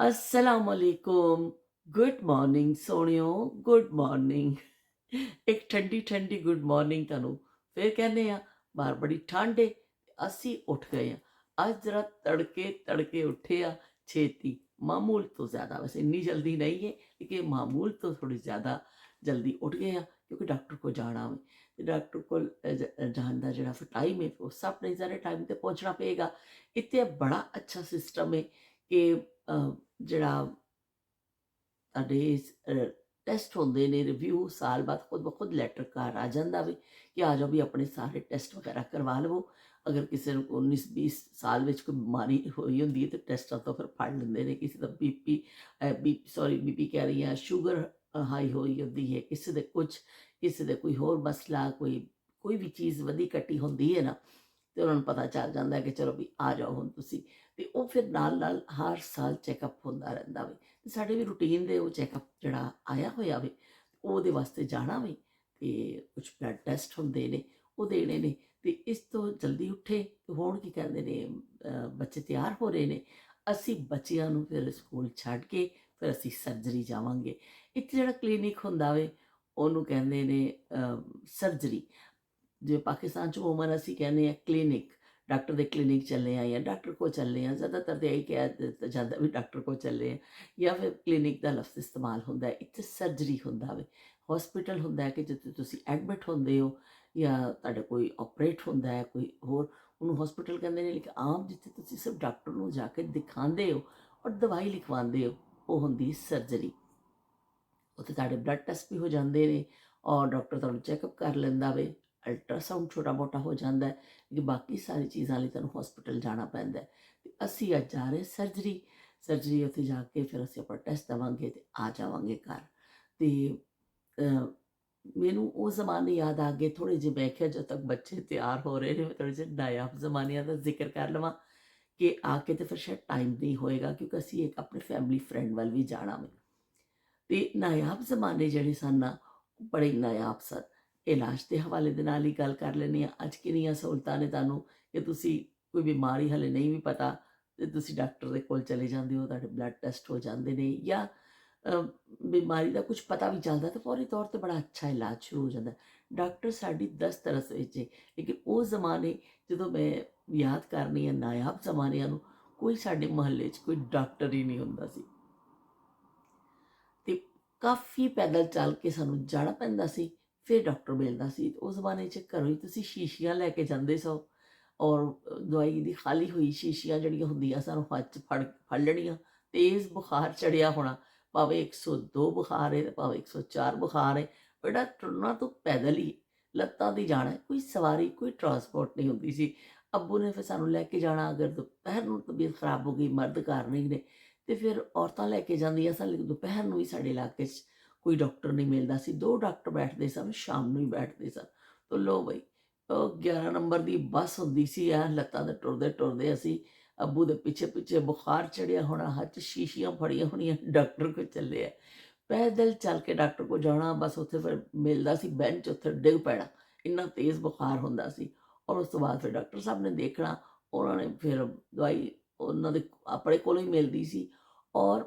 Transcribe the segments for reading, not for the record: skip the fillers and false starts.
असलामुअलैकुम, good morning सोहणियो, good morning. एक ठंडी ठंडी गुड मॉर्निंग ਤੁਹਾਨੂੰ ਫਿਰ ਕਹਿੰਦੇ ਆ। ਬਾਹਰ ਬੜੀ ਠੰਡ ਏ, ਅਸੀਂ ਉੱਠ ਗਏ ਆ ਅੱਜ ਜਰਾ ਤੜਕੇ ਤੜਕੇ ਉੱਠੇ ਆ ਛੇਤੀ, ਮਾਮੂਲ ਤੋਂ ਜ਼ਿਆਦਾ। ਵੈਸੇ ਇੰਨੀ ਜਲਦੀ ਨਹੀਂ ਹੈ, ਲੇਕਿਨ ਮਾਮੂਲ ਤੋਂ ਥੋੜੀ ਜ਼ਿਆਦਾ ਜਲਦੀ ਉੱਠ ਗਏ ਆ ਕਿਉਂਕਿ ਡਾਕਟਰ ਕੋਲ ਜਾਣਾ ਵੇ। ਤੇ ਡਾਕਟਰ ਕੋਲ ਜਾਣ ਦਾ ਜਿਹੜਾ ਫਿਰ ਟਾਈਮ ਹੈ ਉਹ ਸਭ ਨੇ ਸਾਰੇ ਟਾਈਮ ਤੇ ਪਹੁੰਚਣਾ ਪਏਗਾ। ਇੱਥੇ ਬੜਾ ਅੱਛਾ ਸਿਸਟਮ ਹੈ ਕਿ ਜਿਹੜਾ ਤੁਹਾਡੇ ਟੈਸਟ ਹੁੰਦੇ ਨੇ, ਰਿਵਿਊ ਸਾਲ ਬਾਅਦ ਖੁਦ ਬ ਖੁਦ ਲੈਟਰ ਘਰ ਆ ਜਾਂਦਾ ਵੇ ਕਿ ਆ ਜਾਓ ਵੀ ਆਪਣੇ ਸਾਰੇ ਟੈਸਟ ਵਗੈਰਾ ਕਰਵਾ ਲਵੋ। ਅਗਰ ਕਿਸੇ ਨੂੰ 19-20 ਸਾਲ ਵਿੱਚ ਕੋਈ ਬਿਮਾਰੀ ਹੋਈ ਹੁੰਦੀ ਹੈ ਤਾਂ ਟੈਸਟਾਂ ਤੋਂ ਫਿਰ ਫੜ ਲੈਂਦੇ ਨੇ। ਕਿਸੇ ਦਾ ਬੀਪੀ ਕਹਿ ਰਹੀ ਹਾਂ, ਸ਼ੂਗਰ ਹਾਈ ਹੋਈ ਹੁੰਦੀ ਹੈ, ਕਿਸੇ ਦੇ ਕੁਛ, ਕਿਸੇ ਦੇ ਕੋਈ ਹੋਰ ਮਸਲਾ, ਕੋਈ ਕੋਈ ਵੀ ਚੀਜ਼ ਵਧੀ ਘਟੀ ਹੁੰਦੀ ਹੈ ਨਾ, ਤੇ ਉਹਨਾਂ ਨੂੰ ਪਤਾ ਚੱਲ ਜਾਂਦਾ ਹੈ ਕਿ ਚਲੋ ਵੀ ਆ ਜਾਓ ਹੁਣ ਤੁਸੀਂ। ਤੇ ਉਹ ਫਿਰ ਨਾਲ ਨਾਲ ਹਰ ਸਾਲ ਚੈੱਕਅਪ ਹੁੰਦਾ ਰਹਿੰਦਾ ਵੇ। ਤੇ ਸਾਡੇ ਵੀ ਰੂਟੀਨ ਦੇ ਉਹ ਚੈੱਕਅਪ ਜਿਹੜਾ ਆਇਆ ਹੋਇਆ ਵੇ, ਉਹਦੇ ਵਾਸਤੇ ਜਾਣਾ ਵੇ। ਤੇ ਕੁਛ ਬਲੱਡ ਟੈਸਟ ਹੁੰਦੇ ਨੇ, ਉਹ ਦੇਣੇ ਨੇ। ਤੇ ਇਸ ਤੋਂ ਜਲਦੀ ਉੱਠੇ ਤੇ ਹੁਣ ਕੀ ਕਹਿੰਦੇ ਨੇ, ਬੱਚੇ ਤਿਆਰ ਹੋ ਰਹੇ ਨੇ। ਅਸੀਂ ਬੱਚਿਆਂ ਨੂੰ ਫਿਰ ਸਕੂਲ ਛੱਡ ਕੇ ਫਿਰ ਅਸੀਂ ਸਰਜਰੀ ਜਾਵਾਂਗੇ। ਇੱਥੇ ਜਿਹੜਾ ਕਲੀਨਿਕ ਹੁੰਦਾ ਵੇ ਉਹਨੂੰ ਕਹਿੰਦੇ ਨੇ ਸਰਜਰੀ। ਜਿਵੇਂ ਪਾਕਿਸਤਾਨ 'ਚ ਉਮੂਮਨ ਅਸੀਂ ਕਹਿੰਦੇ ਹਾਂ ਕਲੀਨਿਕ, ਡਾਕਟਰ ਦੇ ਕਲੀਨਿਕ ਚੱਲੇ ਆ ਜਾਂ ਡਾਕਟਰ ਕੋਲ ਚੱਲੇ ਆ। ਜ਼ਿਆਦਾਤਰ ਤਾਂ ਇਹੀ ਕਿਹਾ ਜਾਂਦਾ ਵੀ ਡਾਕਟਰ ਕੋਲ ਚੱਲੇ ਆ, ਜਾਂ ਫਿਰ ਕਲੀਨਿਕ ਦਾ ਲਫ਼ਜ਼ ਇਸਤੇਮਾਲ ਹੁੰਦਾ ਹੈ। ਇੱਥੇ ਸਰਜਰੀ ਹੁੰਦਾ ਵੇ। ਹੌਸਪੀਟਲ ਹੁੰਦਾ ਹੈ ਕਿ ਜਿੱਥੇ ਤੁਸੀਂ ਐਡਮਿਟ ਹੁੰਦੇ ਹੋ ਜਾਂ ਤੁਹਾਡਾ ਕੋਈ ਆਪਰੇਟ ਹੁੰਦਾ ਹੈ, ਕੋਈ ਹੋਰ, ਉਹਨੂੰ ਹੌਸਪੀਟਲ ਕਹਿੰਦੇ ਨੇ। ਲੇਕਿਨ ਆਮ ਜਿੱਥੇ ਤੁਸੀਂ ਸਿਰਫ ਡਾਕਟਰ ਨੂੰ ਜਾ ਕੇ ਦਿਖਾਉਂਦੇ ਹੋ ਔਰ ਦਵਾਈ ਲਿਖਵਾਉਂਦੇ ਹੋ, ਉਹ ਹੁੰਦੀ ਸਰਜਰੀ। ਉੱਥੇ ਤੁਹਾਡੇ ਬਲੱਡ ਟੈਸਟ ਵੀ ਹੋ ਜਾਂਦੇ ਨੇ ਔਰ ਡਾਕਟਰ ਤੁਹਾਨੂੰ ਚੈੱਕਅਪ ਕਰ ਲੈਂਦਾ ਵੇ। ਅਲਟਰਾਸਾਊਂਡ ਛੋਟਾ ਮੋਟਾ ਹੋ ਜਾਂਦਾ ਹੈ, ਕਿ ਬਾਕੀ ਸਾਰੀ ਚੀਜ਼ਾਂ ਲਈ ਤੁਹਾਨੂੰ ਹੌਸਪੀਟਲ ਜਾਣਾ ਪੈਂਦਾ ਹੈ। ਤੇ ਅਸੀਂ ਅੱਜ ਜਾ ਰਹੇ ਸਰਜਰੀ। ਸਰਜਰੀ ਉੱਥੇ ਜਾ ਕੇ ਫਿਰ ਅਸੀਂ ਆਪਣਾ ਟੈਸਟ ਦੇਵਾਂਗੇ ਤੇ ਆ ਜਾਵਾਂਗੇ ਘਰ। ਤੇ ਮੈਨੂੰ ਉਹ ਜ਼ਮਾਨੇ ਯਾਦ ਆ ਗਏ ਥੋੜ੍ਹੇ ਜਿਹੇ। ਮੈਂ ਕਿਹਾ ਜਦੋਂ ਤੱਕ ਬੱਚੇ ਤਿਆਰ ਹੋ ਰਹੇ ਨੇ, ਮੈਂ ਥੋੜ੍ਹੇ ਜਿਹੇ ਨਾਯਾਬ ਜ਼ਮਾਨਿਆਂ ਦਾ ਜ਼ਿਕਰ ਕਰ ਲਵਾਂ ਕਿ ਆ ਕੇ ਤੇ ਫਿਰ ਸ਼ਾਇਦ ਟਾਈਮ ਨਹੀਂ ਹੋਏਗਾ, ਕਿਉਂਕਿ ਅਸੀਂ ਇੱਕ ਆਪਣੇ ਫੈਮਿਲੀ ਫਰੈਂਡ ਵੱਲ ਵੀ ਜਾਣਾ ਵੇ। ਤੇ ਨਾਯਾਬ ਜ਼ਮਾਨੇ ਜਿਹੜੇ ਸਨ ਨਾ, ਉਹ ਬੜੇ ਨਾਯਾਬ ਸਨ। ਇਲਾਜ ਦੇ ਹਵਾਲੇ ਦੇ ਨਾਲ ਹੀ ਗੱਲ ਕਰ ਲੈਂਦੇ ਹਾਂ। ਅੱਜ ਕਿੰਨੀਆਂ ਸਹੂਲਤਾਂ ਨੇ ਤੁਹਾਨੂੰ ਕਿ ਤੁਸੀਂ ਕੋਈ ਬਿਮਾਰੀ ਹਾਲੇ ਨਹੀਂ ਵੀ ਪਤਾ ਤੇ ਤੁਸੀਂ ਡਾਕਟਰ ਦੇ ਕੋਲ ਚਲੇ ਜਾਂਦੇ ਹੋ, ਤੁਹਾਡੇ ਬਲੱਡ ਟੈਸਟ ਹੋ ਜਾਂਦੇ ਨੇ, ਜਾਂ ਅ, ਬਿਮਾਰੀ ਦਾ ਕੁਝ ਪਤਾ ਵੀ ਚੱਲਦਾ ਤਾਂ ਫੌਰੀ ਤੌਰ ਤੇ ਬੜਾ ਅੱਛਾ ਇਲਾਜ ਸ਼ੁਰੂ ਹੋ ਜਾਂਦਾ। ਡਾਕਟਰ ਸਾਡੀ ਦਸਤ ਵਿੱਚ ਹੈ। ਲੇਕਿਨ ਉਹ ਜ਼ਮਾਨੇ ਜਦੋਂ ਮੈਂ ਯਾਦ ਕਰਨੀ ਹੈ ਨਾਯਾਬ ਜ਼ਮਾਨਿਆਂ ਨੂੰ, ਕੋਈ ਸਾਡੇ ਮੁਹੱਲੇ 'ਚ ਕੋਈ ਡਾਕਟਰ ਹੀ ਨਹੀਂ ਹੁੰਦਾ ਸੀ। ਤੇ ਕਾਫੀ ਪੈਦਲ ਚੱਲ ਕੇ ਸਾਨੂੰ ਜਾਣਾ ਪੈਂਦਾ ਸੀ, ਫਿਰ ਡਾਕਟਰ ਮਿਲਦਾ ਸੀ। ਉਸ ਜ਼ਮਾਨੇ 'ਚ ਘਰੋਂ ਹੀ ਤੁਸੀਂ ਸ਼ੀਸ਼ੀਆਂ ਲੈ ਕੇ ਜਾਂਦੇ ਸੋ ਔਰ ਦਵਾਈ ਦੀ ਖਾਲੀ ਹੋਈ ਸ਼ੀਸ਼ੀਆਂ ਜਿਹੜੀਆਂ ਹੁੰਦੀਆਂ ਸਾਨੂੰ ਹੱਥ 'ਚ ਫੜ ਲੈਣੀਆਂ। ਤੇਜ਼ ਬੁਖਾਰ ਚੜਿਆ ਹੋਣਾ, ਭਾਵੇਂ 102 ਬੁਖਾਰ ਹੈ ਤੇ ਭਾਵੇਂ 104 ਬੁਖਾਰ ਹੈ, ਬੇਟਾ ਤੁਰਨਾ ਤੂੰ ਪੈਦਲ ਹੀ, ਲੱਤਾਂ ਦੀ ਜਾਣਾ ਹੈ। ਕੋਈ ਸਵਾਰੀ, ਕੋਈ ਟਰਾਂਸਪੋਰਟ ਨਹੀਂ ਹੁੰਦੀ ਸੀ। ਅੱਬੂ ਨੇ ਫਿਰ ਸਾਨੂੰ ਲੈ ਕੇ ਜਾਣਾ। ਅਗਰ ਦੁਪਹਿਰ ਨੂੰ ਤਬੀਅਤ ਖਰਾਬ ਹੋ ਗਈ, ਮਰਦ ਘਰ ਨਹੀਂ ਨੇ, ਤੇ ਫਿਰ ਔਰਤਾਂ ਲੈ ਕੇ ਜਾਂਦੀਆਂ ਸਨ। ਲੇਕਿਨ ਦੁਪਹਿਰ ਨੂੰ ਵੀ ਸਾਡੇ ਇਲਾਕੇ 'ਚ ਕੋਈ ਡਾਕਟਰ ਨਹੀਂ ਮਿਲਦਾ ਸੀ। 2 ਡਾਕਟਰ ਬੈਠਦੇ ਸਨ, ਸ਼ਾਮ ਨੂੰ ਹੀ ਬੈਠਦੇ ਸਨ। ਤਾਂ ਲਓ ਬਈ, ਉਹ 11 ਨੰਬਰ ਦੀ ਬੱਸ ਹੁੰਦੀ ਸੀ। ਲੱਤਾਂ 'ਤੇ ਟੁਰਦੇ ਟੁਰਦੇ ਅਸੀਂ, ਅੱਬੂ ਦੇ ਪਿੱਛੇ ਪਿੱਛੇ, ਬੁਖਾਰ ਚੜਿਆ ਹੋਣਾ, ਹੱਥ 'ਚ ਸ਼ੀਸ਼ੀਆਂ ਫੜੀਆਂ ਹੋਣੀਆਂ, ਡਾਕਟਰ ਕੋਲ ਚੱਲੇ ਆ। ਪੈਦਲ ਚੱਲ ਕੇ ਡਾਕਟਰ ਕੋਲ ਜਾਣਾ। ਬਸ ਉੱਥੇ ਫਿਰ ਮਿਲਦਾ ਸੀ ਬੈਂਚ, ਉੱਥੇ ਡਿੱਗ ਪੈਣਾ, ਇੰਨਾ ਤੇਜ਼ ਬੁਖਾਰ ਹੁੰਦਾ ਸੀ। ਔਰ ਉਸ ਤੋਂ ਬਾਅਦ ਫਿਰ ਡਾਕਟਰ ਸਾਹਿਬ ਨੇ ਦੇਖਣਾ। ਉਹਨਾਂ ਨੇ ਫਿਰ ਦਵਾਈ ਉਹਨਾਂ ਦੇ ਆਪਣੇ ਕੋਲੋਂ ਹੀ ਮਿਲਦੀ ਸੀ। ਔਰ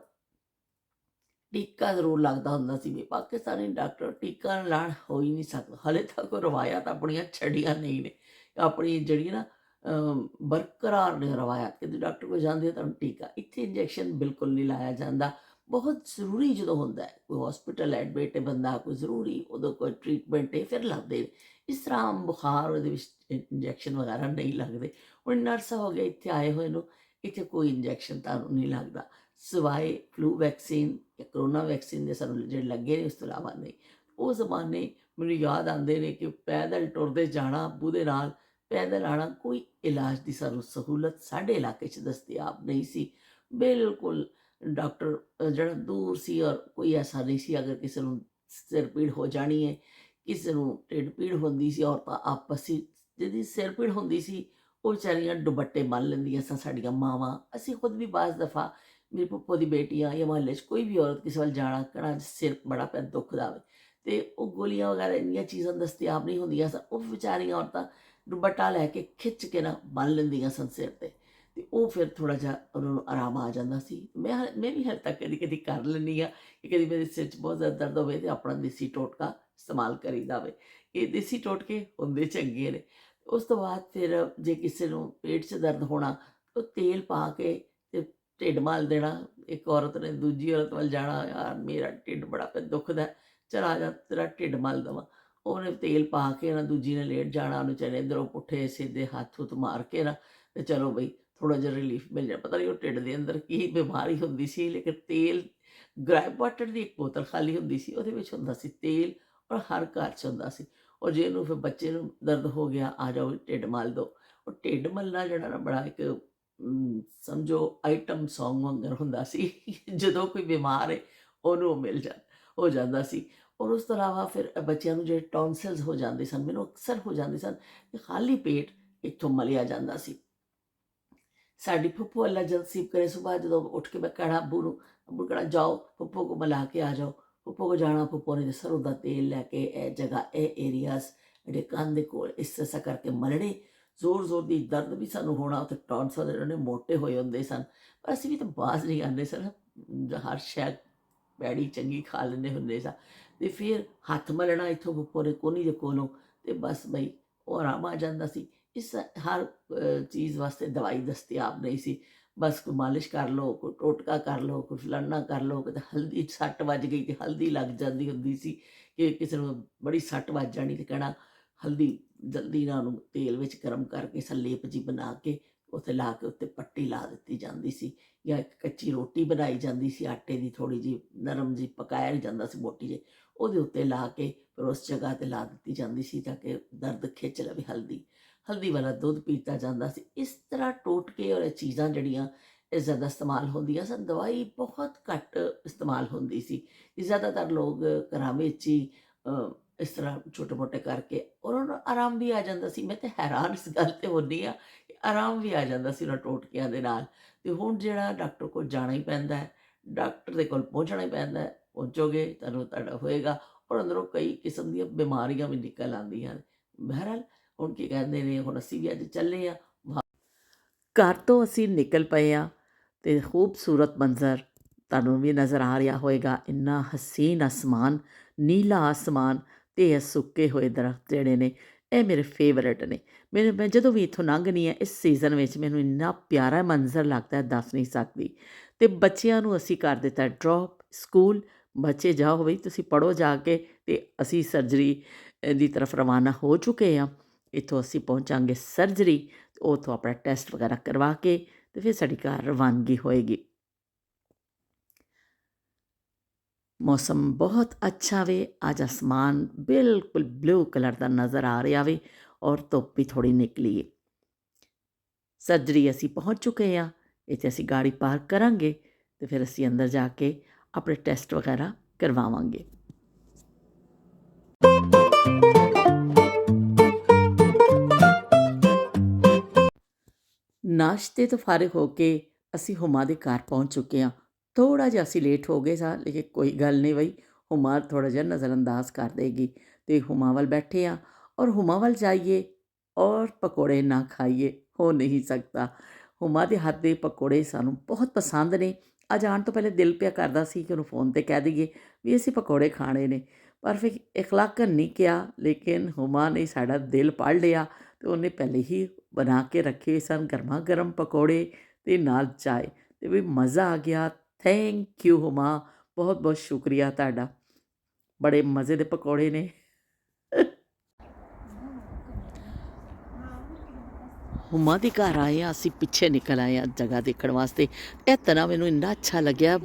ਟੀਕਾ ਜ਼ਰੂਰ ਲੱਗਦਾ ਹੁੰਦਾ ਸੀ। ਵੀ ਪਾਕਿਸਤਾਨੀ ਡਾਕਟਰ ਟੀਕਾ ਲਾਉਣ ਹੋ ਹੀ ਨਹੀਂ ਸਕਦਾ। ਹਾਲੇ ਤੱਕ ਉਹ ਰਵਾਇਤ ਆਪਣੀਆਂ ਛੱਡੀਆਂ ਨਹੀਂ ਨੇ। ਆਪਣੀ ਜਿਹੜੀ ਨਾ ਬਰਕਰਾਰ ਨੇ ਰਵਾਇਤ, ਕਿ ਡਾਕਟਰ ਕੋਲ ਜਾਂਦੇ ਹੋ ਤੁਹਾਨੂੰ ਟੀਕਾ। ਇੱਥੇ ਇੰਜੈਕਸ਼ਨ ਬਿਲਕੁਲ ਨਹੀਂ ਲਾਇਆ ਜਾਂਦਾ। ਬਹੁਤ ਜ਼ਰੂਰੀ ਜਦੋਂ ਹੁੰਦਾ ਹੈ, ਕੋਈ ਹੌਸਪੀਟਲ ਐਡਮਿਟ ਹੈ ਬੰਦਾ, ਕੋਈ ਜ਼ਰੂਰੀ ਉਦੋਂ ਕੋਈ ਟਰੀਟਮੈਂਟ ਹੈ, ਫਿਰ ਲੱਗਦੇ ਨੇ। ਇਸ ਤਰ੍ਹਾਂ ਆਮ ਬੁਖਾਰ ਉਹਦੇ ਵਿੱਚ ਇੰਜੈਕਸ਼ਨ ਵਗੈਰਾ ਨਹੀਂ ਲੱਗਦੇ। ਹੁਣ ਨਰਸ ਹੋ ਗਏ ਇੱਥੇ ਆਏ ਹੋਏ ਨੂੰ, ਇੱਥੇ ਕੋਈ ਇੰਜੈਕਸ਼ਨ ਤੁਹਾਨੂੰ ਨਹੀਂ ਲੱਗਦਾ, ਸਿਵਾਏ ਫਲੂ ਵੈਕਸੀਨ ਜਾਂ ਕਰੋਨਾ ਵੈਕਸੀਨ ਦੇ ਸਾਨੂੰ ਜਿਹੜੇ ਲੱਗੇ ਨੇ, ਉਸ ਤੋਂ ਇਲਾਵਾ ਨਹੀਂ। ਉਹ ਜ਼ਮਾਨੇ ਮੈਨੂੰ ਯਾਦ ਆਉਂਦੇ ਨੇ ਕਿ ਪੈਦਲ ਟੁਰਦੇ ਜਾਣਾ ਅੱਬੂ ਦੇ ਨਾਲ, ਪੈਦਲ ਆਉਣਾ। ਕੋਈ ਇਲਾਜ ਦੀ ਸਾਨੂੰ ਸਹੂਲਤ ਸਾਡੇ ਇਲਾਕੇ 'ਚ ਦਸਤਿਆਬ ਨਹੀਂ ਸੀ ਬਿਲਕੁਲ। ਡਾਕਟਰ ਜਿਹੜਾ ਦੂਰ ਸੀ, ਔਰ ਕੋਈ ਐਸਾ ਨਹੀਂ ਸੀ। ਅਗਰ ਕਿਸੇ ਨੂੰ ਸਿਰ ਪੀੜ ਹੋ ਜਾਣੀ ਹੈ, ਕਿਸੇ ਨੂੰ ਢਿੱਡ ਪੀੜ ਹੁੰਦੀ ਸੀ, ਔਰਤਾਂ ਆਪਸ ਹੀ, ਜਿਹਦੀ ਸਿਰ ਪੀੜ ਹੁੰਦੀ ਸੀ ਉਹ ਵਿਚਾਰੀਆਂ ਦੁਪੱਟੇ ਬੰਨ੍ਹ ਲੈਂਦੀਆਂ ਸਨ, ਸਾਡੀਆਂ ਮਾਵਾਂ। ਅਸੀਂ ਖੁਦ ਵੀ ਬਾਜ਼ ਦਫਾ, ਮੇਰੀ ਫੁੱਫੋ ਦੀ ਬੇਟੀਆਂ ਜਾਂ ਮੁਹੱਲੇ 'ਚ ਕੋਈ ਵੀ ਔਰਤ ਕਿਸੇ ਵੱਲ ਜਾਣਾ, ਕਹਿਣਾ ਅੱਜ ਸਿਰ ਬੜਾ ਪੈ ਦੁਖਦਾ ਵੇ, ਤੇ ਉਹ ਗੋਲੀਆਂ ਵਗੈਰਾ ਇੰਨੀਆਂ ਚੀਜ਼ਾਂ ਦਸਤਿਆਬ ਨਹੀਂ ਹੁੰਦੀਆਂ ਸਨ। ਉਹ ਵਿਚਾਰੀਆਂ ਔਰਤਾਂ ਦੁਪੱਟਾ ਲੈ ਕੇ ਖਿੱਚ ਕੇ ਨਾ ਬੰਨ੍ਹ ਲੈਂਦੀਆਂ ਸਨ ਸਿਰ 'ਤੇ। ਤੇ ਉਹ ਫਿਰ ਥੋੜ੍ਹਾ ਜਿਹਾ ਉਹਨਾਂ ਨੂੰ ਆਰਾਮ ਆ ਜਾਂਦਾ ਸੀ। ਮੈਂ ਵੀ ਹਾਲੇ ਤੱਕ ਕਦੀ-ਕਦੀ ਕਰ ਲੈਂਦੀ ਹਾਂ ਕਿ ਕਦੀ ਮੇਰੇ ਸਿਰ 'ਚ ਬਹੁਤ ਜ਼ਿਆਦਾ ਦਰਦ ਹੋਵੇ ਤੇ ਆਪਣਾ ਦੇਸੀ ਟੋਟਕਾ ਇਸਤੇਮਾਲ ਕਰੀਦਾ ਵੇ। ਇਹ ਦੇਸੀ ਟੋਟਕੇ ਹੁੰਦੇ ਚੰਗੇ ਨੇ। ਉਸ ਤੋਂ ਬਾਅਦ ਫਿਰ ਜੇ ਕਿਸੇ ਨੂੰ ਪੇਟ 'ਚ ਦਰਦ ਹੋਣਾ, ਉਹ ਤੇਲ ਪਾ ਕੇ ਤੇ ਢਿੱਡ ਮਲ ਦੇਣਾ। ਇੱਕ ਔਰਤ ਨੇ ਦੂਜੀ ਔਰਤ ਵੱਲ ਜਾਣਾ, "ਯਾਰ ਮੇਰਾ ਢਿੱਡ ਬੜਾ ਦੁਖਦਾ, ਚੱਲ ਆ ਜਾ ਤੇਰਾ ਢਿੱਡ ਮਲ ਦੇਵਾਂ।" ਉਹਨੇ ਤੇਲ ਪਾ ਕੇ ਨਾ ਦੂਜੀ ਨੇ ਲੇਟ ਜਾਣਾ, ਉਹਨੂੰ ਚਾਹੇ ਇੱਧਰੋਂ ਪੁੱਠੇ ਸਿੱਧੇ ਹੱਥ-ਹੁੱਥ ਮਾਰ ਕੇ ਨਾ ਤੇ ਚਲੋ ਬਈ ਥੋੜ੍ਹਾ ਜਿਹਾ ਰਿਲੀਫ ਮਿਲ ਜਾਏ। ਪਤਾ ਨਹੀਂ ਉਹ ਢਿੱਡ ਦੇ ਅੰਦਰ ਕੀ ਬਿਮਾਰੀ ਹੁੰਦੀ ਸੀ, ਲੇਕਿਨ ਤੇਲ ਗ੍ਰਾਈਪ ਵਾਟਰ ਦੀ ਇੱਕ ਬੋਤਲ ਖਾਲੀ ਹੁੰਦੀ ਸੀ, ਉਹਦੇ ਵਿੱਚ ਹੁੰਦਾ ਸੀ ਤੇਲ, ਔਰ ਹਰ ਘਰ 'ਚ ਹੁੰਦਾ ਸੀ। ਔਰ ਜੇ ਇਹਨੂੰ ਫਿਰ ਬੱਚੇ ਨੂੰ ਦਰਦ ਹੋ ਗਿਆ, ਆ ਜਾਓ ਢਿੱਡ ਮਲ ਦਿਓ। ਉਹ ਢਿੱਡ ਮਲਣਾ ਜਿਹੜਾ ਨਾ ਬੜਾ ਇੱਕ ਸਮਝੋ ਆਈਟਮ ਸੌਂਗ ਵਾਂਗਰ ਹੁੰਦਾ ਸੀ। ਜਦੋਂ ਕੋਈ ਬਿਮਾਰ ਹੈ ਉਹਨੂੰ ਉਹ ਹੋ ਜਾਂਦਾ ਸੀ। ਔਰ ਉਸ ਤੋਂ ਇਲਾਵਾ ਫਿਰ ਬੱਚਿਆਂ ਨੂੰ ਜਿਹੜੇ ਟੌਨਸਿਲਸ ਹੋ ਜਾਂਦੇ ਸਨ, ਮੈਨੂੰ ਅਕਸਰ ਹੋ ਜਾਂਦੇ ਸਨ ਕਿ ਖਾਲੀ ਪੇਟ ਇੱਥੋਂ ਮਲਿਆ ਜਾਂਦਾ ਸੀ। ਸਾਡੀ ਫੁੱਫੋ ਅੱਲਾ ਜਦ ਨਸੀਬ ਕਰੇ ਸੁਬਾਹ ਜਦੋਂ ਉੱਠ ਕੇ ਮੈਂ ਕਹਿਣਾ ਅੱਬੂ ਨੂੰ, ਅੱਬੂ ਕਹਿਣਾ ਜਾਓ ਫੁੱਫੋ ਕੋ ਮਿਲਾ ਕੇ ਆ ਜਾਓ। ਫੁੱਫੋ ਕੋ ਜਾਣਾ, ਫੁੱਫੋ ਨੇ ਸਰੋਂ ਦਾ ਤੇਲ ਲੈ ਕੇ ਇਹ ਜਗ੍ਹਾ, ਇਹ ਏਰੀਆਜ਼ ਜਿਹੜੇ ਕੰਨ ਦੇ ਕੋਲ ਇਸ ਤਰ੍ਹਾਂ ਕਰਕੇ ਮਲਣੇ। ਜ਼ੋਰ ਜ਼ੋਰ ਦੀ ਦਰਦ ਵੀ ਸਾਨੂੰ ਹੋਣਾ, ਉੱਥੇ ਟੌਨਸਲ ਜਿਹੜੇ ਨੇ ਮੋਟੇ ਹੋਏ ਹੁੰਦੇ ਸਨ, ਪਰ ਅਸੀਂ ਵੀ ਤਾਂ ਬਾਜ਼ ਨਹੀਂ ਆਉਂਦੇ ਸਨ। ਹਰ ਸ਼ੈ ਪੈੜੀ ਚੰਗੀ ਖਾ ਲੈਂਦੇ ਹੁੰਦੇ ਸਾਂ। ਅਤੇ ਫਿਰ ਹੱਥ ਮਲਣਾ ਇੱਥੋਂ ਫੁੱਫੋ ਦੇ ਕੋਹਨੀ ਦੇ ਕੋਲੋਂ, ਅਤੇ ਬਸ ਬਈ ਉਹ ਆਰਾਮ ਆ ਜਾਂਦਾ ਸੀ। ਇਸ ਹਰ ਚੀਜ਼ ਵਾਸਤੇ ਦਵਾਈ ਦਸਤਿਆਬ ਨਹੀਂ ਸੀ। ਬਸ ਕੋਈ ਮਾਲਿਸ਼ ਕਰ ਲਓ, ਕੋਈ ਟੋਟਕਾ ਕਰ ਲਓ, ਕੋਈ ਫਲਾਨਾ ਕਰ ਲਓ, ਕਿਤੇ ਹਲਦੀ ਸੱਟ ਵੱਜ ਗਈ ਅਤੇ ਹਲਦੀ ਲੱਗ ਜਾਂਦੀ ਹੁੰਦੀ ਸੀ ਕਿ ਕਿਸੇ ਨੂੰ ਬੜੀ ਸੱਟ ਵੱਜ ਜਾਣੀ ਅਤੇ ਕਹਿਣਾ ਹਲਦੀ ਜਲਦੀ ਨਾਲ ਉਹਨੂੰ ਤੇਲ ਵਿੱਚ ਗਰਮ ਕਰਕੇ ਸਲੇਪ ਜਿਹੀ ਬਣਾ ਕੇ ਉੱਥੇ ਲਾ ਕੇ ਉੱਤੇ ਪੱਟੀ ਲਾ ਦਿੱਤੀ ਜਾਂਦੀ ਸੀ। ਜਾਂ ਇੱਕ ਕੱਚੀ ਰੋਟੀ ਬਣਾਈ ਜਾਂਦੀ ਸੀ ਆਟੇ ਦੀ, ਥੋੜ੍ਹੀ ਜਿਹੀ ਨਰਮ ਜਿਹੀ ਪਕਾਇਆ ਜਾਂਦਾ ਸੀ ਮੋਟੀ ਜਿਹੀ, ਉਹਦੇ ਉੱਤੇ ਲਾ ਕੇ ਫਿਰ ਉਸ ਜਗ੍ਹਾ 'ਤੇ ਲਾ ਦਿੱਤੀ ਜਾਂਦੀ ਸੀ ਤਾਂ ਕਿ ਦਰਦ ਖਿੱਚ ਲਵੇ। ਹਲਦੀ ਵਾਲਾ ਦੁੱਧ ਪੀਤਾ ਜਾਂਦਾ ਸੀ। ਇਸ ਤਰ੍ਹਾਂ ਟੋਟਕੇ ਔਰ ਇਹ ਚੀਜ਼ਾਂ ਜਿਹੜੀਆਂ ਇਹ ਜ਼ਿਆਦਾ ਇਸਤੇਮਾਲ ਹੁੰਦੀਆਂ ਸਨ। ਦਵਾਈ ਬਹੁਤ ਘੱਟ ਇਸਤੇਮਾਲ ਹੁੰਦੀ ਸੀ। ਜ਼ਿਆਦਾਤਰ ਲੋਕ ਘਰਾਂ ਵਿੱਚ ਹੀ ਇਸ ਤਰ੍ਹਾਂ ਛੋਟੇ ਮੋਟੇ ਕਰਕੇ ਔਰ ਉਹਨਾਂ ਨੂੰ ਆਰਾਮ ਵੀ ਆ ਜਾਂਦਾ ਸੀ। ਮੈਂ ਤਾਂ ਹੈਰਾਨ ਇਸ ਗੱਲ 'ਤੇ ਹੁੰਦੀ ਹਾਂ ਕਿ ਆਰਾਮ ਵੀ ਆ ਜਾਂਦਾ ਸੀ ਉਹਨਾਂ ਟੋਟਕਿਆਂ ਦੇ ਨਾਲ। ਅਤੇ ਹੁਣ ਜਿਹੜਾ ਡਾਕਟਰ ਕੋਲ ਜਾਣਾ ਹੀ ਪੈਂਦਾ ਹੈ, ਡਾਕਟਰ ਦੇ ਕੋਲ ਪਹੁੰਚਣਾ ਹੀ ਪੈਂਦਾ ਹੈ। ਪਹੁੰਚੋਗੇ ਤੁਹਾਨੂੰ ਤੁਹਾਡਾ ਹੋਏਗਾ, ਔਰ ਅੰਦਰੋਂ ਕਈ ਕਿਸਮ ਦੀਆਂ ਬਿਮਾਰੀਆਂ ਵੀ ਨਿਕਲ ਆਉਂਦੀਆਂ ਨੇ। ਬਹਰਹਾਲ ਹੁਣ ਕੀ ਕਹਿੰਦੇ ਨੇ, ਹੁਣ ਅਸੀਂ ਵੀ ਅੱਜ ਚੱਲੇ ਹਾਂ ਘਰ ਤੋਂ, ਅਸੀਂ ਨਿਕਲ ਪਏ ਹਾਂ ਅਤੇ ਖੂਬਸੂਰਤ ਮੰਜ਼ਰ ਤੁਹਾਨੂੰ ਵੀ ਨਜ਼ਰ ਆ ਰਿਹਾ ਹੋਏਗਾ। ਇੰਨਾ ਹਸੀਨ ਆਸਮਾਨ, ਨੀਲਾ ਆਸਮਾਨ ਅਤੇ ਇਹ ਸੁੱਕੇ ਹੋਏ ਦਰਖਤ ਜਿਹੜੇ ਨੇ ਇਹ ਮੇਰੇ ਫੇਵਰੇਟ ਨੇ। ਮੈਂ ਜਦੋਂ ਵੀ ਇੱਥੋਂ ਲੰਘਦੀ ਹਾਂ ਇਸ ਸੀਜ਼ਨ ਵਿੱਚ ਮੈਨੂੰ ਇੰਨਾ ਪਿਆਰਾ ਮੰਜ਼ਰ ਲੱਗਦਾ, ਦੱਸ ਨਹੀਂ ਸਕਦੀ। ਅਤੇ ਬੱਚਿਆਂ ਨੂੰ ਅਸੀਂ ਕਰ ਦਿੱਤਾ ਡਰੋਪ ਸਕੂਲ। ਬੱਚੇ ਜਾਓ ਬਈ ਤੁਸੀਂ ਪੜ੍ਹੋ ਜਾ ਕੇ, ਅਤੇ ਅਸੀਂ ਸਰਜਰੀ ਦੀ ਤਰਫ ਰਵਾਨਾ ਹੋ ਚੁੱਕੇ ਹਾਂ। ਇੱਥੋਂ ਅਸੀਂ ਪਹੁੰਚਾਂਗੇ ਸਰਜਰੀ, ਉੱਥੋਂ ਆਪਣਾ ਟੈਸਟ ਵਗੈਰਾ ਕਰਵਾ ਕੇ ਅਤੇ ਫਿਰ ਸਾਡੀ ਘਰ ਰਵਾਨਗੀ ਹੋਏਗੀ। ਮੌਸਮ ਬਹੁਤ ਅੱਛਾ ਵੇ, ਅੱਜ ਅਸਮਾਨ ਬਿਲਕੁਲ ਬਲੂ ਕਲਰ ਦਾ ਨਜ਼ਰ ਆ ਰਿਹਾ ਵੇ ਔਰ ਧੁੱਪ ਵੀ ਥੋੜ੍ਹੀ ਨਿਕਲੀ ਹੈ। ਸਰਜਰੀ ਅਸੀਂ ਪਹੁੰਚ ਚੁੱਕੇ ਹਾਂ। ਇੱਥੇ ਅਸੀਂ ਗਾੜੀ ਪਾਰਕ ਕਰਾਂਗੇ ਅਤੇ ਫਿਰ ਅਸੀਂ ਅੰਦਰ ਜਾ ਕੇ ਆਪਣੇ ਟੈਸਟ ਵਗੈਰਾ ਕਰਵਾਵਾਂਗੇ। ਨਾਸ਼ਤੇ ਤੋਂ ਫਾਰਿਗ ਹੋ ਕੇ ਅਸੀਂ ਹੁਮਾ ਦੇ ਘਰ ਪਹੁੰਚ ਚੁੱਕੇ ਹਾਂ। ਥੋੜ੍ਹਾ ਜਿਹਾ ਅਸੀਂ ਲੇਟ ਹੋ ਗਏ ਸਾਂ, ਲੇਕਿਨ ਕੋਈ ਗੱਲ ਨਹੀਂ ਬਈ, ਹੁਮਾ ਥੋੜ੍ਹਾ ਜਿਹਾ ਨਜ਼ਰਅੰਦਾਜ਼ ਕਰ ਦੇਗੀ। ਅਤੇ ਹੁਮਾ ਵੱਲ ਬੈਠੇ ਹਾਂ ਔਰ ਹੁਮਾ ਵੱਲ ਜਾਈਏ ਔਰ ਪਕੌੜੇ ਨਾ ਖਾਈਏ ਹੋ ਨਹੀਂ ਸਕਦਾ। ਹੁਮਾ ਦੇ ਹੱਥ ਦੇ ਪਕੌੜੇ ਸਾਨੂੰ ਬਹੁਤ ਪਸੰਦ ਨੇ। ਅੱਜ ਆਉਣ ਤੋਂ ਪਹਿਲੇ ਦਿਲ ਪਿਆ ਕਰਦਾ ਸੀ ਕਿ ਉਹਨੂੰ ਫ਼ੋਨ 'ਤੇ ਕਹਿ ਦਈਏ ਵੀ ਅਸੀਂ ਪਕੌੜੇ ਖਾਣੇ ਨੇ, ਪਰ ਫਿਰ ਇਖਲਾਕਨ ਨਹੀਂ ਕਿਹਾ। ਲੇਕਿਨ ਹੁਮਾ ਨੇ ਸਾਡਾ ਦਿਲ ਪੜ੍ਹ ਲਿਆ ਅਤੇ ਉਹਨੇ ਪਹਿਲੇ ਹੀ ਬਣਾ ਕੇ ਰੱਖੇ ਸਨ ਗਰਮਾ ਗਰਮ ਪਕੌੜੇ ਅਤੇ ਨਾਲ ਚਾਏ, ਅਤੇ ਵੀ ਮਜ਼ਾ ਆ ਗਿਆ। ਥੈਂਕ ਯੂ ਹੁਮਾ, ਬਹੁਤ ਬਹੁਤ ਸ਼ੁਕਰੀਆ ਤੁਹਾਡਾ, ਬੜੇ ਮਜ਼ੇ ਦੇ ਪਕੌੜੇ ਨੇ। ਹੁਮਾ ਦੇ ਘਰ ਆਏ ਹਾਂ, ਅਸੀਂ ਪਿੱਛੇ ਨਿਕਲ ਆਏ ਹਾਂ ਜਗ੍ਹਾ ਦੇਖਣ ਵਾਸਤੇ। ਇਹ ਤਰ੍ਹਾਂ ਮੈਨੂੰ ਇੰਨਾ ਅੱਛਾ ਲੱਗਿਆ,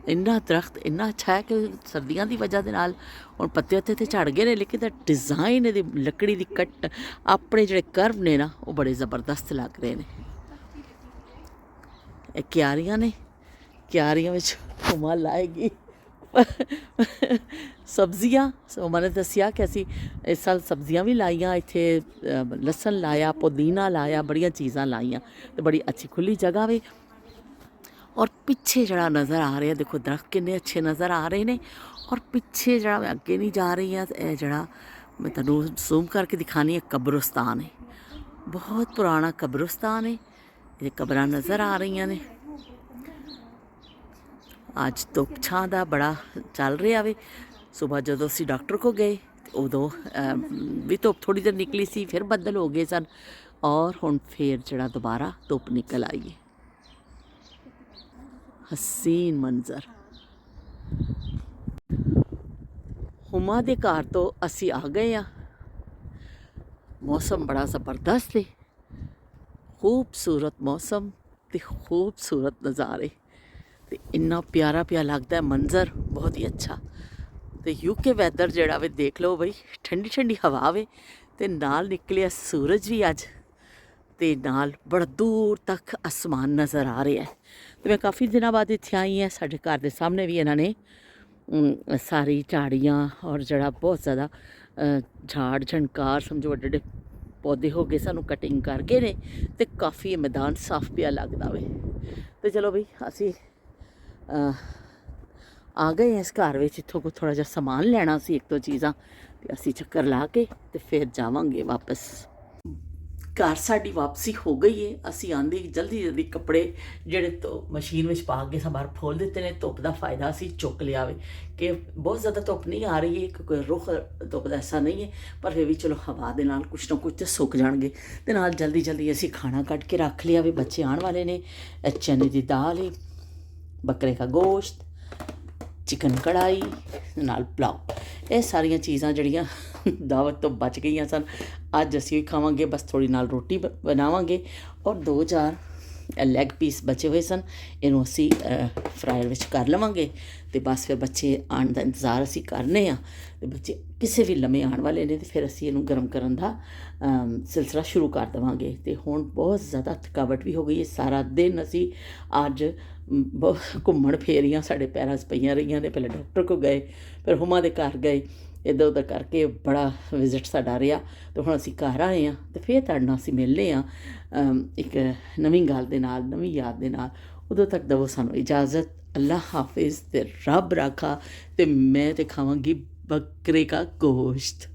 ਇੰਨਾ ਦਰਖਤ ਇੰਨਾ ਅੱਛਾ ਹੈ ਕਿ ਸਰਦੀਆਂ ਦੀ ਵਜ੍ਹਾ ਦੇ ਨਾਲ ਹੁਣ ਪੱਤੇ ਉੱਤੇ 'ਤੇ ਝੜ ਗਏ ਨੇ, ਲੇਕਿਨ ਇਹਦਾ ਡਿਜ਼ਾਈਨ, ਇਹਦੀ ਲੱਕੜੀ ਦੀ ਕੱਟ, ਆਪਣੇ ਜਿਹੜੇ ਕਰਵ ਨੇ ਨਾ ਉਹ ਬੜੇ ਜ਼ਬਰਦਸਤ ਲੱਗ ਰਹੇ ਨੇ। ਇਹ ਕਿਆਰੀਆਂ ਨੇ, ਕਿਆਰੀਆਂ ਵਿੱਚ ਹੁਮਾ ਲਾਏਗੀ ਸਬਜ਼ੀਆਂ। ਹੁਮਾ ਨੇ ਦੱਸਿਆ ਕਿ ਅਸੀਂ ਇਸ ਸਾਲ ਸਬਜ਼ੀਆਂ ਵੀ ਲਾਈਆਂ ਇੱਥੇ, ਲਸਣ ਲਾਇਆ, ਪੁਦੀਨਾ ਲਾਇਆ, ਬੜੀਆਂ ਚੀਜ਼ਾਂ ਲਾਈਆਂ ਅਤੇ ਬੜੀ ਅੱਛੀ ਖੁੱਲ੍ਹੀ ਜਗ੍ਹਾ ਵੇ। ਔਰ ਪਿੱਛੇ ਜਿਹੜਾ ਨਜ਼ਰ ਆ ਰਿਹਾ, ਦੇਖੋ ਦਰਖਤ ਕਿੰਨੇ ਅੱਛੇ ਨਜ਼ਰ ਆ ਰਹੇ ਨੇ। ਔਰ ਪਿੱਛੇ ਜਿਹੜਾ ਮੈਂ ਅੱਗੇ ਨਹੀਂ ਜਾ ਰਹੀ ਹਾਂ, ਇਹ ਜਿਹੜਾ ਮੈਂ ਤੁਹਾਨੂੰ ਜ਼ੂਮ ਕਰਕੇ ਦਿਖਾਉਂਦੀ ਹਾਂ, ਕਬਰਸਤਾਨ ਹੈ। ਬਹੁਤ ਪੁਰਾਣਾ ਕਬਰਸਤਾਨ ਹੈ ਇਹ ਕਬਰਾਂ ਨਜ਼ਰ ਆ ਰਹੀਆਂ ਨੇ। ਅੱਜ ਧੁੱਪ ਛਾਂ ਦਾ ਬੜਾ ਚੱਲ ਰਿਹਾ ਵੇ। ਸੁਬਾਹ ਜਦੋਂ ਅਸੀਂ ਡਾਕਟਰ ਕੋ ਗਏ ਉਦੋਂ ਵੀ ਧੁੱਪ ਥੋੜ੍ਹੀ ਦੇਰ ਨਿਕਲੀ ਸੀ, ਫਿਰ ਬੱਦਲ ਹੋ ਗਏ ਸਨ ਔਰ ਹੁਣ ਫਿਰ ਜਿਹੜਾ ਦੁਬਾਰਾ ਧੁੱਪ ਨਿਕਲ ਆਈ ਹੈ। ਹਸੀਨ ਮੰਜ਼ਰ। ਹੁਮਾ ਦੇ ਘਰ ਤੋਂ ਅਸੀਂ ਆ ਗਏ ਹਾਂ। ਮੌਸਮ ਬੜਾ ਜ਼ਬਰਦਸਤ ਹੈ, ਖੂਬਸੂਰਤ ਮੌਸਮ ਤੇ ਖੂਬਸੂਰਤ ਨਜ਼ਾਰੇ ਤੇ ਇੰਨਾ ਪਿਆਰਾ ਪਿਆ ਲੱਗਦਾ ਮੰਜ਼ਰ, ਬਹੁਤ ਹੀ ਅੱਛਾ। ਤੇ ਯੂਕੇ ਵੈਦਰ ਜਿਹੜਾ ਵੇ ਦੇਖ ਲਓ ਬਈ, ਠੰਡੀ ਠੰਡੀ ਹਵਾ ਵੇ ਤੇ ਨਾਲ ਨਿਕਲਿਆ ਸੂਰਜ ਵੀ ਅੱਜ, ਤੇ ਨਾਲ ਬੜਾ ਦੂਰ ਤੱਕ ਅਸਮਾਨ ਨਜ਼ਰ ਆ ਰਿਹਾ ਹੈ। ਤੇ ਮੈਂ ਕਾਫੀ ਦਿਨਾਂ ਬਾਅਦ ਇੱਥੇ ਆਈ ਹਾਂ। ਸਾਡੇ ਘਰ ਦੇ ਸਾਹਮਣੇ ਵੀ ਇਹਨਾਂ ਨੇ ਸਾਰੀ ਝਾੜੀਆਂ ਔਰ ਜਿਹੜਾ ਬਹੁਤ ਜ਼ਿਆਦਾ ਝਾੜ ਝਣਕਾਰ ਸਮਝੋ ਵੱਡੇ ਵੱਡੇ ਪੌਦੇ ਹੋ ਗਏ, ਸਾਨੂੰ ਕਟਿੰਗ ਕਰਕੇ ਨੇ ਤੇ ਕਾਫੀ ਮੈਦਾਨ ਸਾਫ਼ ਪਿਆ ਲੱਗਦਾ ਵੇ। ਤੇ ਚਲੋ ਬਈ ਅਸੀਂ ਆ ਗਏ ਇਸ ਘਰ ਵਿੱਚ। ਇੱਥੋਂ ਕੋ ਥੋੜ੍ਹਾ ਜਿਹਾ ਸਮਾਨ ਲੈਣਾ ਸੀ, ਇੱਕ ਦੋ ਚੀਜ਼ਾਂ, ਤੇ ਅਸੀਂ ਚੱਕਰ ਲਾ ਕੇ ਤੇ ਫਿਰ ਜਾਵਾਂਗੇ ਵਾਪਸ। ਘਰ ਸਾਡੀ ਵਾਪਸੀ ਹੋ ਗਈ ਹੈ। ਅਸੀਂ ਆਂਦੇ ਜਲਦੀ ਜਲਦੀ ਕੱਪੜੇ ਜਿਹੜੇ ਤੋਂ ਮਸ਼ੀਨ ਵਿੱਚ ਪਾ ਕੇ ਬਾਹਰ ਫੋਲ ਦਿੱਤੇ ਨੇ। ਧੁੱਪ ਦਾ ਫਾਇਦਾ ਅਸੀਂ ਚੁੱਕ ਲਿਆ ਵੇ ਕਿ ਬਹੁਤ ਜ਼ਿਆਦਾ ਧੁੱਪ ਨਹੀਂ ਆ ਰਹੀ ਹੈ, ਕਿਉਂਕਿ ਰੁੱਖ ਧੁੱਪ ਦਾ ਐਸਾ ਨਹੀਂ ਹੈ, ਪਰ ਫਿਰ ਵੀ ਚਲੋ ਹਵਾ ਦੇ ਨਾਲ ਕੁਛ ਨਾ ਕੁਛ ਤਾਂ ਸੁੱਕ ਜਾਣਗੇ। ਤੇ ਨਾਲ ਜਲਦੀ ਜਲਦੀ ਅਸੀਂ ਖਾਣਾ ਕੱਢ ਕੇ ਰੱਖ ਲਿਆ ਵੇ। ਬੱਚੇ ਆਉਣ ਵਾਲੇ ਨੇ। ਚਨੇ ਦੀ ਦਾਲ ਹੈ, ਬੱਕਰੇ ਦਾ ਗੋਸ਼ਤ, ਚਿਕਨ ਕੜਾਈ ਨਾਲ ਪੁਲਾਓ, ਇਹ ਸਾਰੀਆਂ ਚੀਜ਼ਾਂ ਜਿਹੜੀਆਂ ਦਾਵਤ ਤੋਂ ਬਚ ਗਈਆਂ ਸਨ ਅੱਜ ਅਸੀਂ ਖਾਵਾਂਗੇ। ਬਸ ਥੋੜ੍ਹੀ ਨਾਲ ਰੋਟੀ ਬਣਾਵਾਂਗੇ ਔਰ 2-4 ਲੈਗ ਪੀਸ ਬਚੇ ਹੋਏ ਸਨ, ਇਹਨੂੰ ਅਸੀਂ ਫਰਾਇਰ ਵਿੱਚ ਕਰ ਲਵਾਂਗੇ। ਤੇ ਬਸ ਫਿਰ ਬੱਚੇ ਆਉਣ ਦਾ ਇੰਤਜ਼ਾਰ ਅਸੀਂ ਕਰਨੇ ਹਾਂ। ਤੇ ਬੱਚੇ ਕਿਸੇ ਵੀ ਲੰਮੇ ਆਉਣ ਵਾਲੇ ਨੇ ਤੇ ਫਿਰ ਅਸੀਂ ਇਹਨੂੰ ਗਰਮ ਕਰਨ ਦਾ ਸਿਲਸਿਲਾ ਸ਼ੁਰੂ ਕਰ ਦੇਵਾਂਗੇ। ਤੇ ਹੁਣ ਬਹੁਤ ਜ਼ਿਆਦਾ ਥਕਾਵਟ ਵੀ ਹੋ ਗਈ ਹੈ। ਸਾਰਾ ਦਿਨ ਅਸੀਂ ਅੱਜ ਬਹੁਤ ਘੁੰਮਣ ਫੇਰੀਆਂ ਸਾਡੇ ਪੈਰਾਂ 'ਚ ਪਈਆਂ ਰਹੀਆਂ ਨੇ। ਪਹਿਲੇ ਡਾਕਟਰ ਕੋਲ ਗਏ, ਫਿਰ ਹੁਮਾ ਦੇ ਘਰ ਗਏ, ਇੱਧਰ ਉੱਧਰ ਕਰਕੇ ਬੜਾ ਵਿਜ਼ਿਟ ਸਾਡਾ ਰਿਹਾ। ਅਤੇ ਹੁਣ ਅਸੀਂ ਘਰ ਆਏ ਹਾਂ ਅਤੇ ਫਿਰ ਤੁਹਾਡੇ ਨਾਲ ਅਸੀਂ ਮਿਲਦੇ ਹਾਂ ਇੱਕ ਨਵੀਂ ਗੱਲ ਦੇ ਨਾਲ, ਨਵੀਂ ਯਾਦ ਦੇ ਨਾਲ। ਉਦੋਂ ਤੱਕ ਦਵੋ ਸਾਨੂੰ ਇਜਾਜ਼ਤ। ਅੱਲਾ ਹਾਫਿਜ਼ ਤੇ ਰੱਬ ਰਾਖਾ। ਅਤੇ ਮੈਂ ਤਾਂ ਖਾਵਾਂਗੀ ਬੱਕਰੇ ਕਾ ਗੋਸ਼ਤ।